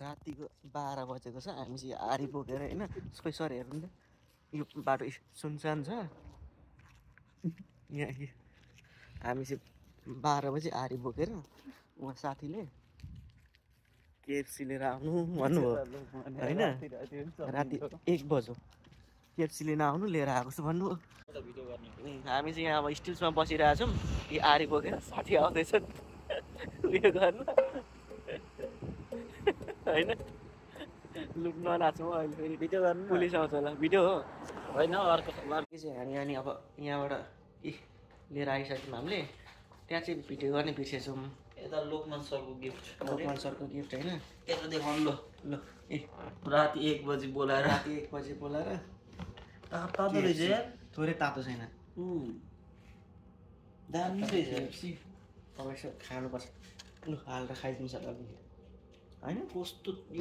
रातिको 12 बजेको छ हामी चाहिँ आरी बोकेर होइन खोइ सर हेर्नु त यो बाटो सुनसान छ यहाँ हामी चाहिँ 12 बजे आरी बोकेर उहाँ साथीले केएफसी लिएर आउनु भन्नुभयो होइन राति 1 बज्यो केएफसी लिन आउनु लिएर आएको छु भन्नुभयो हामी चाहिँ यहाँ अब स्टिल्समा बसिरहेछौँ यी आरी बोकेर साथी आउँदैछ उयो गर्नु होइन लुक ननाचौँ अहिले फेरि भिडियो गर्नु पुलिस आउँछ होला भिडियो हो होइन अर्को चाहिँ हामी अनि अब यहाँबाट लिएर आइसक्यौँ हामीले त्यहाँ चाहिँ भिडियो गर्ने बिर्सेछौँ यता लोकमान सरको गिफ्ट लोकमान सरको गिफ्ट होइन यता देखाउनु ल ए राति 1 बजी बोलाएर राति 1 बजी बोलाएर तातो रहेछ यार थोरै तातो छैन दामी रहेछ तपाईँ खानुपर्छ लु हालेर खाइदिन्छ होला होइन कस्तो